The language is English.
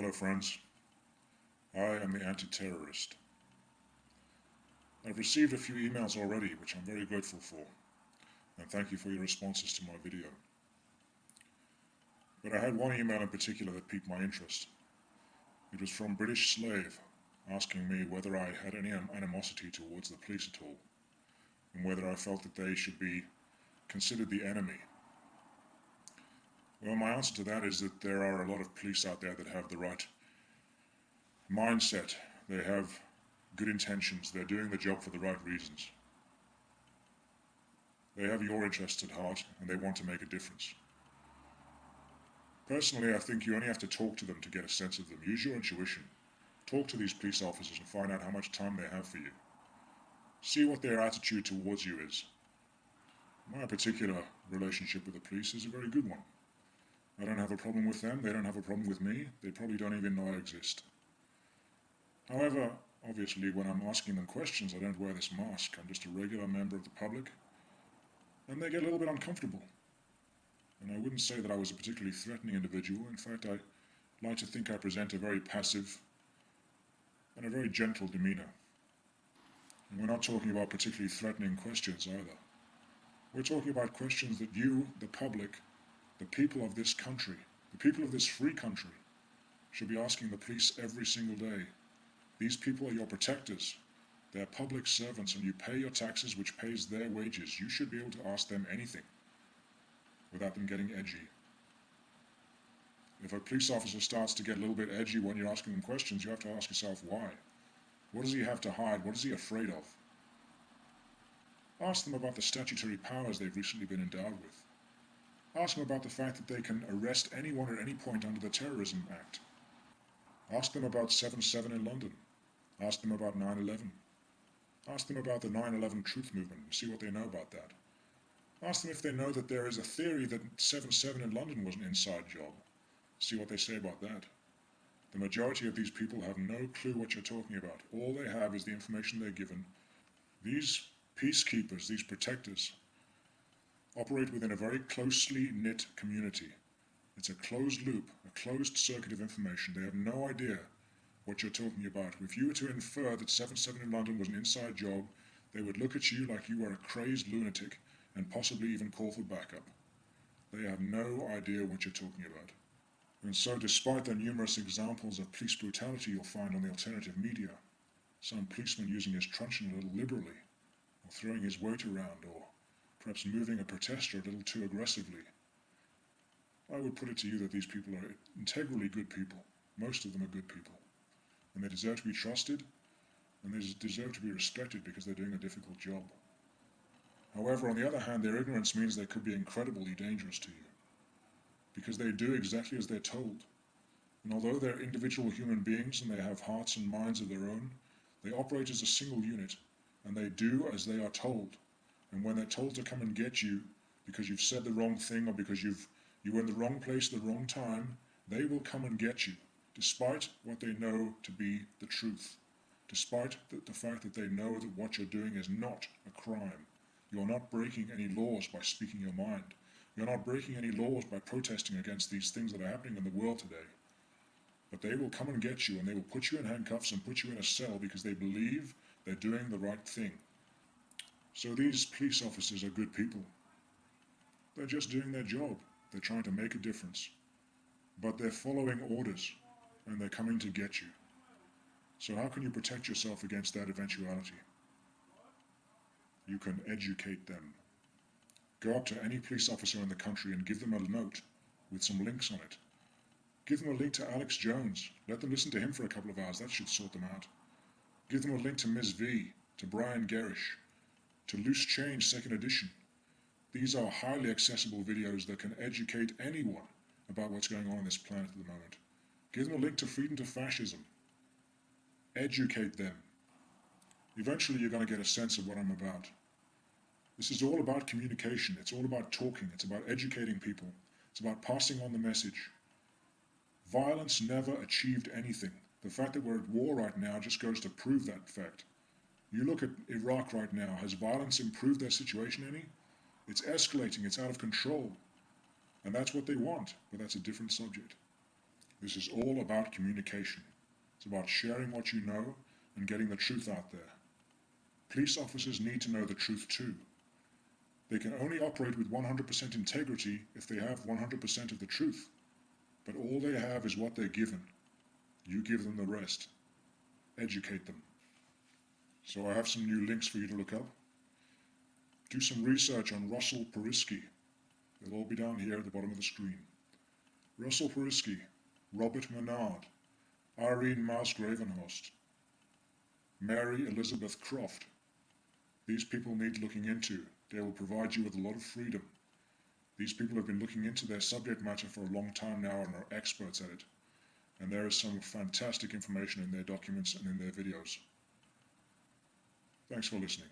Hello friends, I am the anti-terrorist. I've received a few emails already which I'm very grateful for, and thank you for your responses to my video. But I had one email in particular that piqued my interest. It was from British Slave asking me whether I had any animosity towards the police at all, and whether I felt that they should be considered the enemy. Well, my answer to that is that there are a lot of police out there that have the right mindset. They have good intentions. They're doing the job for the right reasons. They have your interests at heart and they want to make a difference. Personally, I think you only have to talk to them to get a sense of them. Use your intuition. Talk to these police officers and find out how much time they have for you. See what their attitude towards you is. My particular relationship with the police is a very good one. I don't have a problem with them, they don't have a problem with me, they probably don't even know I exist. However, obviously when I'm asking them questions, I don't wear this mask, I'm just a regular member of the public, and they get a little bit uncomfortable. And I wouldn't say that I was a particularly threatening individual. In fact, I like to think I present a very passive and a very gentle demeanor. And we're not talking about particularly threatening questions either. We're talking about questions that you, the public, the people of this country, the people of this free country, should be asking the police every single day. These people are your protectors. They're public servants and you pay your taxes, which pays their wages. You should be able to ask them anything without them getting edgy. If a police officer starts to get a little bit edgy when you're asking them questions, you have to ask yourself why. What does he have to hide? What is he afraid of? Ask them about the statutory powers they've recently been endowed with. Ask them about the fact that they can arrest anyone at any point under the Terrorism Act. Ask them about 7/7 in London. Ask them about 9/11. Ask them about the 9/11 truth movement and see what they know about that. Ask them if they know that there is a theory that 7/7 in London was an inside job. See what they say about that. The majority of these people have no clue what you're talking about. All they have is the information they're given. These peacekeepers, these protectors, operate within a very closely knit community. It's a closed loop, a closed circuit of information. They have no idea what you're talking about. If you were to infer that 7/7 in London was an inside job, they would look at you like you were a crazed lunatic and possibly even call for backup. They have no idea what you're talking about. And so, despite the numerous examples of police brutality you'll find on the alternative media, some policeman using his truncheon a little liberally, or throwing his weight around, or perhaps moving a protester a little too aggressively, I would put it to you that these people are integrally good people. Most of them are good people. And they deserve to be trusted, and they deserve to be respected because they're doing a difficult job. However, on the other hand, their ignorance means they could be incredibly dangerous to you, because they do exactly as they're told. And although they're individual human beings and they have hearts and minds of their own, they operate as a single unit, and they do as they are told. And when they're told to come and get you because you've said the wrong thing or because you were in the wrong place at the wrong time, they will come and get you, despite what they know to be the truth, despite the fact that they know that what you're doing is not a crime. You're not breaking any laws by speaking your mind. You're not breaking any laws by protesting against these things that are happening in the world today. But they will come and get you, and they will put you in handcuffs and put you in a cell because they believe they're doing the right thing. So these police officers are good people. They're just doing their job. They're trying to make a difference. But they're following orders, and they're coming to get you. So how can you protect yourself against that eventuality? You can educate them. Go up to any police officer in the country and give them a note with some links on it. Give them a link to Alex Jones. Let them listen to him for a couple of hours. That should sort them out. Give them a link to Ms. V, to Brian Gerrish, to Loose Change 2nd edition. These are highly accessible videos that can educate anyone about what's going on this planet at the moment. Give them a link to Freedom to Fascism. Educate them. Eventually you're going to get a sense of what I'm about. This is all about communication. It's all about talking. It's about educating people. It's about passing on the message. Violence never achieved anything. The fact that we're at war right now just goes to prove that fact. You look at Iraq right now. Has violence improved their situation any? It's escalating. It's out of control. And that's what they want, but that's a different subject. This is all about communication. It's about sharing what you know and getting the truth out there. Police officers need to know the truth too. They can only operate with 100% integrity if they have 100% of the truth. But all they have is what they're given. You give them the rest. Educate them. So I have some new links for you to look up. Do some research on Russell Perisky. They'll all be down here at the bottom of the screen. Russell Perisky, Robert Menard, Irene Mouse Gravenhorst, Mary Elizabeth Croft. These people need looking into. They will provide you with a lot of freedom. These people have been looking into their subject matter for a long time now and are experts at it. And there is some fantastic information in their documents and in their videos. Thanks for listening.